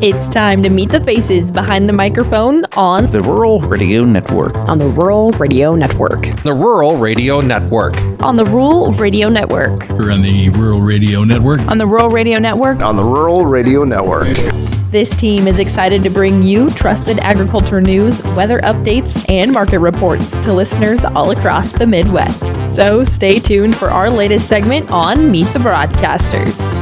It's time to meet the faces behind the microphone on the Rural Radio Network. On the Rural Radio Network. The Rural Radio Network. On the Rural Radio Network. We're on the Rural Radio Network. On the Rural Radio Network. On the Rural Radio Network. This team is excited to bring you trusted agriculture news, weather updates, and market reports to listeners all across the Midwest. So stay tuned for our latest segment on Meet the Broadcasters.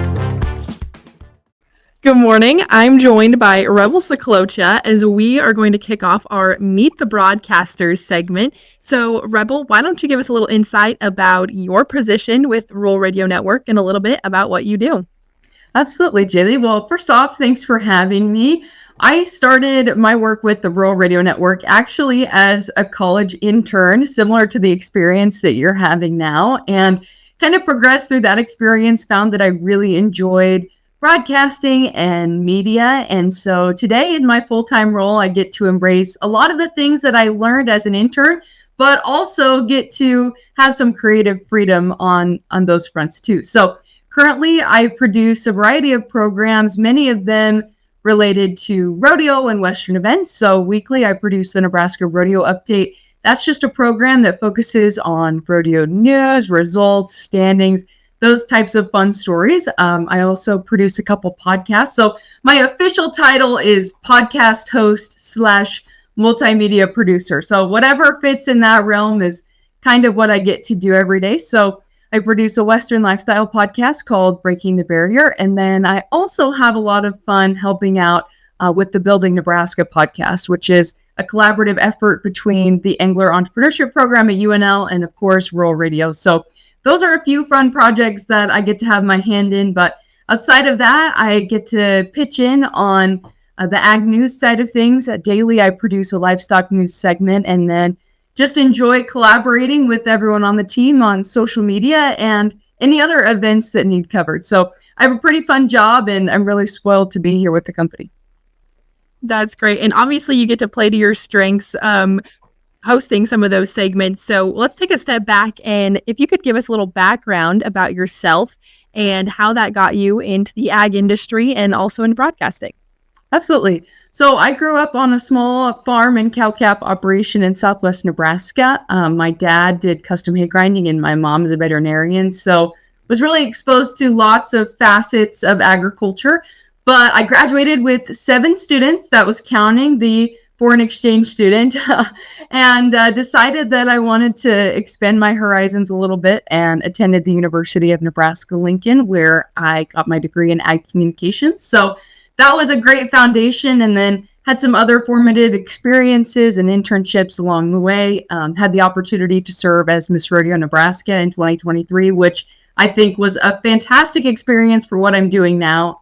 Good morning. I'm joined by Rebel Sjeklocha as we are going to kick off our Meet the Broadcasters segment. So, Rebel, why don't you give us a little insight about your position with Rural Radio Network and a little bit about what you do? Absolutely, Jilly. Well, first off, thanks for having me. I started my work with the Rural Radio Network actually as a college intern, similar to the experience that you're having now, and kind of progressed through that experience, found that I really enjoyed broadcasting and media. And so today in my full-time role, I get to embrace a lot of the things that I learned as an intern, but also get to have some creative freedom on those fronts too. So currently I produce a variety of programs, many of them related to rodeo and Western events. So weekly I produce the Nebraska Rodeo Update. That's just a program that focuses on rodeo news, results, standings, those types of fun stories. I also produce a couple podcasts. So my official title is podcast host / multimedia producer. So whatever fits in that realm is kind of what I get to do every day. So I produce a Western lifestyle podcast called Breaking the Barrier. And then I also have a lot of fun helping out with the Building Nebraska podcast, which is a collaborative effort between the Angler Entrepreneurship Program at UNL and, of course, Rural Radio. So those are a few fun projects that I get to have my hand in, but outside of that, I get to pitch in on the ag news side of things. Daily, I produce a livestock news segment and then just enjoy collaborating with everyone on the team on social media and any other events that need covered. So I have a pretty fun job and I'm really spoiled to be here with the company. That's great. And obviously you get to play to your strengths, hosting some of those segments. So let's take a step back, and if you could give us a little background about yourself and how that got you into the ag industry and also in broadcasting. Absolutely. So I grew up on a small farm and cow-calf operation in southwest Nebraska. My dad did custom hay grinding and my mom is a veterinarian. So was really exposed to lots of facets of agriculture. But I graduated with 7 students. That was counting the foreign exchange student, and decided that I wanted to expand my horizons a little bit and attended the University of Nebraska-Lincoln, where I got my degree in ag communications. So that was a great foundation, and then had some other formative experiences and internships along the way. Had the opportunity to serve as Miss Rodeo Nebraska in 2023, which I think was a fantastic experience for what I'm doing now.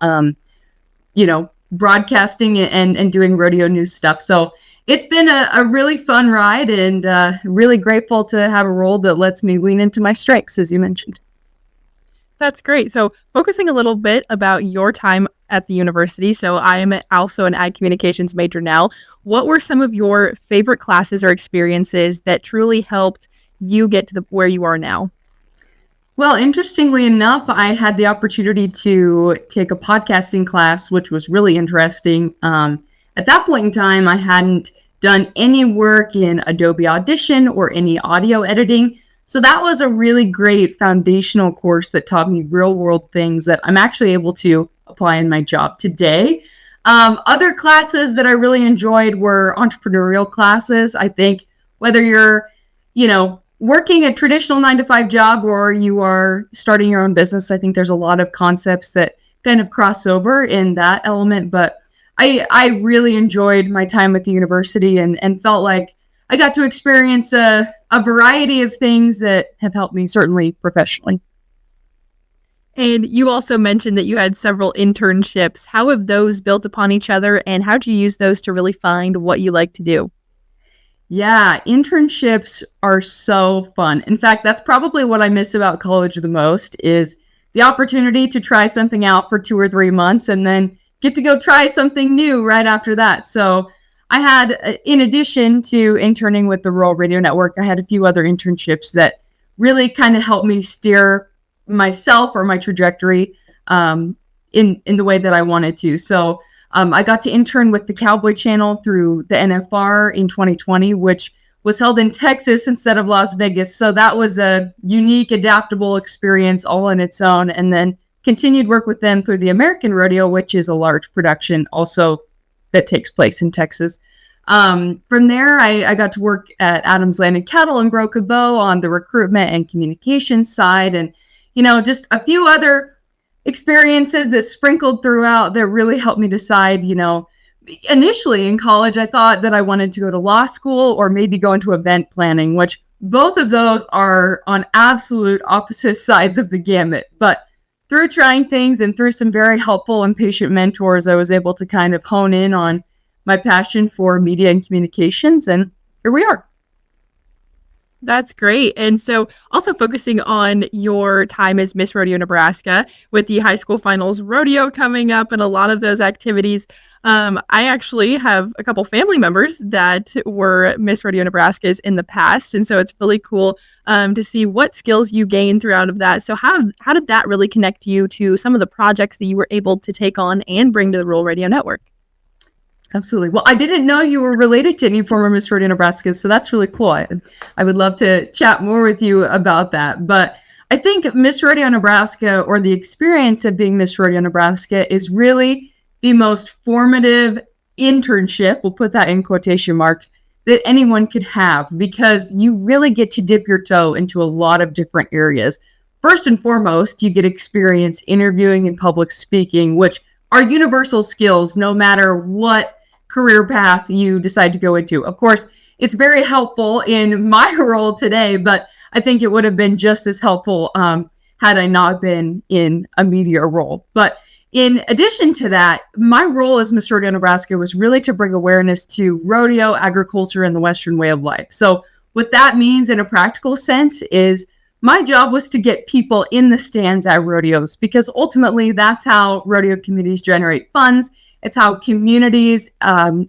Broadcasting and doing rodeo news stuff. So it's been a really fun ride and really grateful to have a role that lets me lean into my strengths, as you mentioned. That's great. So focusing a little bit about your time at the university. So I'm also an ag communications major now. What were some of your favorite classes or experiences that truly helped you get to where you are now? Well, interestingly enough, I had the opportunity to take a podcasting class, which was really interesting. At that point in time, I hadn't done any work in Adobe Audition or any audio editing. So that was a really great foundational course that taught me real world things that I'm actually able to apply in my job today. Other classes that I really enjoyed were entrepreneurial classes. I think whether you're, working a traditional 9-to-5 job or you are starting your own business, I think there's a lot of concepts that kind of cross over in that element. But I really enjoyed my time at the university and felt like I got to experience a variety of things that have helped me, certainly professionally. And you also mentioned that you had several internships. How have those built upon each other, and how do you use those to really find what you like to do? Yeah, internships are so fun. In fact, that's probably what I miss about college the most is the opportunity to try something out for 2 or 3 months and then get to go try something new right after that. So I had, in addition to interning with the Rural Radio Network, I had a few other internships that really kind of helped me steer myself or my trajectory in the way that I wanted to. So I got to intern with the Cowboy Channel through the NFR in 2020, which was held in Texas instead of Las Vegas. So that was a unique, adaptable experience all on its own. And then continued work with them through the American Rodeo, which is a large production also that takes place in Texas. From there, I got to work at Adams Land and Cattle and Gros Cabot on the recruitment and communications side. And, just a few other experiences that sprinkled throughout that really helped me decide, initially in college, I thought that I wanted to go to law school or maybe go into event planning, which both of those are on absolute opposite sides of the gamut. But through trying things and through some very helpful and patient mentors, I was able to kind of hone in on my passion for media and communications, and here we are. That's great. And so also focusing on your time as Miss Rodeo Nebraska with the high school finals rodeo coming up and a lot of those activities. I actually have a couple family members that were Miss Rodeo Nebraskas in the past. And so it's really cool to see what skills you gained throughout of that. So how did that really connect you to some of the projects that you were able to take on and bring to the Rural Radio Network? Absolutely. Well, I didn't know you were related to any former Miss Rodeo Nebraska, so that's really cool. I would love to chat more with you about that. But I think Miss Rodeo Nebraska, or the experience of being Miss Rodeo Nebraska, is really the most formative internship, we'll put that in quotation marks, that anyone could have, because you really get to dip your toe into a lot of different areas. First and foremost, you get experience interviewing and public speaking, which are universal skills no matter what career path you decide to go into. Of course, it's very helpful in my role today, but I think it would have been just as helpful had I not been in a media role. But in addition to that, my role as Miss Rodeo Nebraska was really to bring awareness to rodeo, agriculture, and the Western way of life. So what that means in a practical sense is my job was to get people in the stands at rodeos, because ultimately that's how rodeo communities generate funds. It's how communities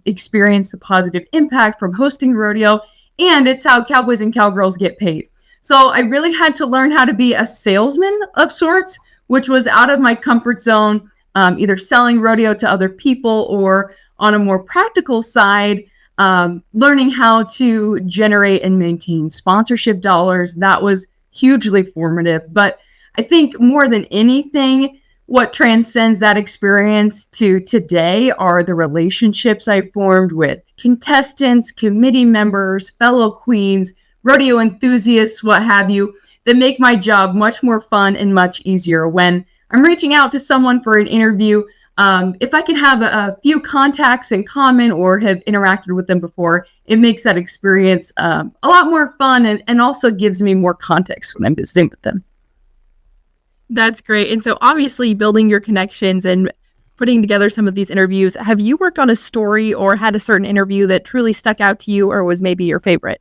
experience a positive impact from hosting rodeo, and it's how cowboys and cowgirls get paid. So I really had to learn how to be a salesman of sorts, which was out of my comfort zone, either selling rodeo to other people or on a more practical side, learning how to generate and maintain sponsorship dollars. That was hugely formative. But I think more than anything, what transcends that experience to today are the relationships I formed with contestants, committee members, fellow queens, rodeo enthusiasts, what have you, that make my job much more fun and much easier. When I'm reaching out to someone for an interview, if I can have a few contacts in common or have interacted with them before, it makes that experience a lot more fun and also gives me more context when I'm visiting with them. That's great. And so obviously building your connections and putting together some of these interviews, have you worked on a story or had a certain interview that truly stuck out to you or was maybe your favorite?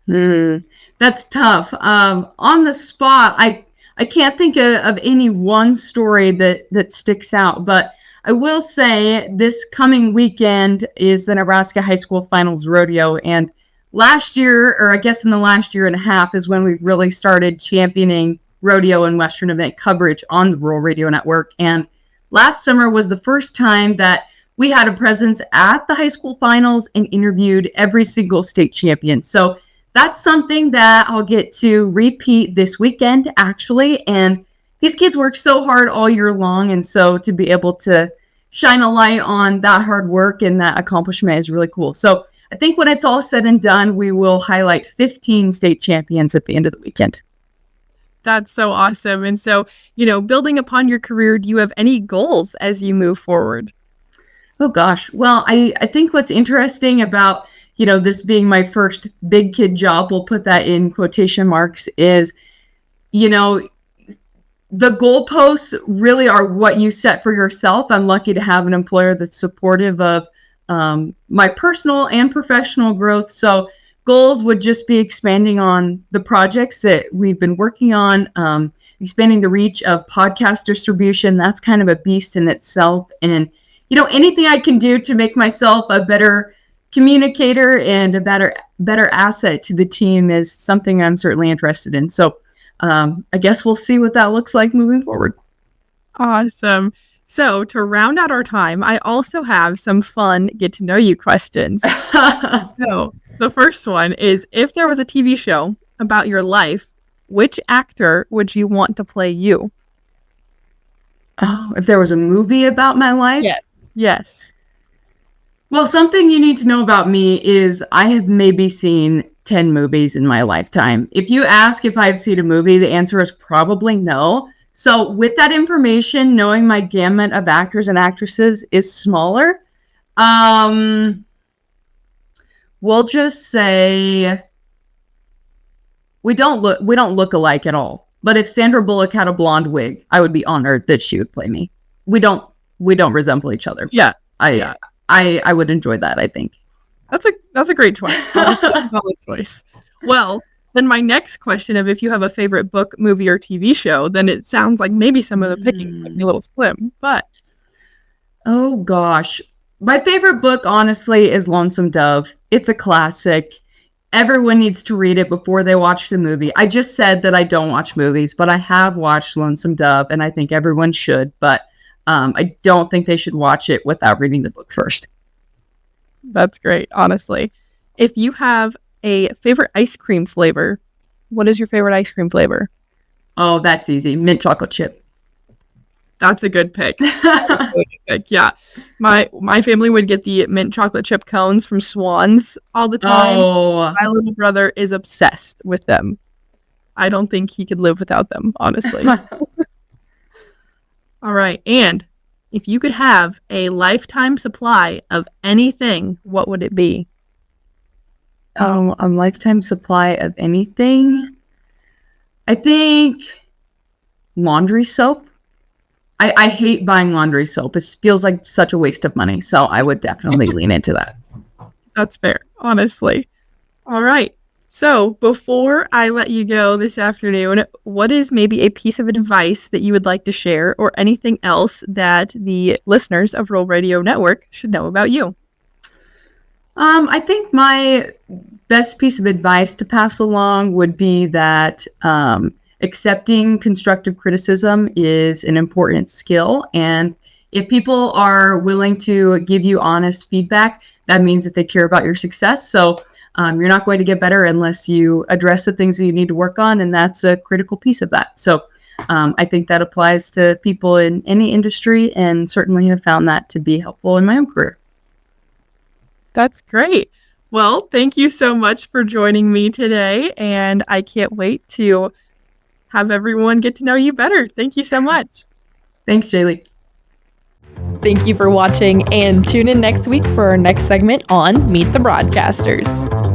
That's tough. On the spot, I can't think of any one story that sticks out, but I will say this coming weekend is the Nebraska High School Finals Rodeo. And last year, or I guess in the last year and a half, is when we really started championing rodeo and Western event coverage on the Rural Radio Network. And last summer was the first time that we had a presence at the high school finals and interviewed every single state champion. So that's something that I'll get to repeat this weekend, actually. And these kids work so hard all year long. And so to be able to shine a light on that hard work and that accomplishment is really cool. So I think when it's all said and done, we will highlight 15 state champions at the end of the weekend. That's so awesome. And so, building upon your career, do you have any goals as you move forward? Oh, gosh. Well, I think what's interesting about, this being my first big kid job, we'll put that in quotation marks, is, the goalposts really are what you set for yourself. I'm lucky to have an employer that's supportive of my personal and professional growth. So goals would just be expanding on the projects that we've been working on, expanding the reach of podcast distribution. That's kind of a beast in itself. And, anything I can do to make myself a better communicator and a better asset to the team is something I'm certainly interested in. So I guess we'll see what that looks like moving forward. Awesome. So to round out our time, I also have some fun get to know you questions. So the first one is, if there was a TV show about your life, which actor would you want to play you? Oh, if there was a movie about my life? Yes. Well, something you need to know about me is I have maybe seen 10 movies in my lifetime. If you ask if I've seen a movie, the answer is probably no. So with that information, knowing my gamut of actors and actresses is smaller, we'll just say we don't look alike at all. But if Sandra Bullock had a blonde wig, I would be honored that she would play me. We don't resemble each other. Yeah. I would enjoy that, I think. That's a great choice. That's a solid choice. Well, then my next question of if you have a favorite book, movie, or TV show, then it sounds like maybe some of the pickings might be a little slim, but... Oh, gosh. My favorite book, honestly, is Lonesome Dove. It's a classic. Everyone needs to read it before they watch the movie. I just said that I don't watch movies, but I have watched Lonesome Dove, and I think everyone should, but I don't think they should watch it without reading the book first. That's great, honestly. If you have a favorite ice cream flavor, what is your favorite ice cream flavor? Oh, that's easy. Mint chocolate chip. That's a good pick. Yeah. My family would get the mint chocolate chip cones from Swan's all the time. Oh. My little brother is obsessed with them. I don't think he could live without them, honestly. All right. And if you could have a lifetime supply of anything, what would it be? A lifetime supply of anything? I think laundry soap. I hate buying laundry soap. It feels like such a waste of money. So I would definitely lean into that. That's fair, honestly. All right. So before I let you go this afternoon, what is maybe a piece of advice that you would like to share, or anything else that the listeners of Rural Radio Network should know about you? I think my best piece of advice to pass along would be that accepting constructive criticism is an important skill. And if people are willing to give you honest feedback, that means that they care about your success. So you're not going to get better unless you address the things that you need to work on. And that's a critical piece of that. So I think that applies to people in any industry, and certainly have found that to be helpful in my own career. That's great. Well, thank you so much for joining me today. And I can't wait to have everyone get to know you better. Thank you so much. Thanks, Jaylee. Thank you for watching, and tune in next week for our next segment on Meet the Broadcasters.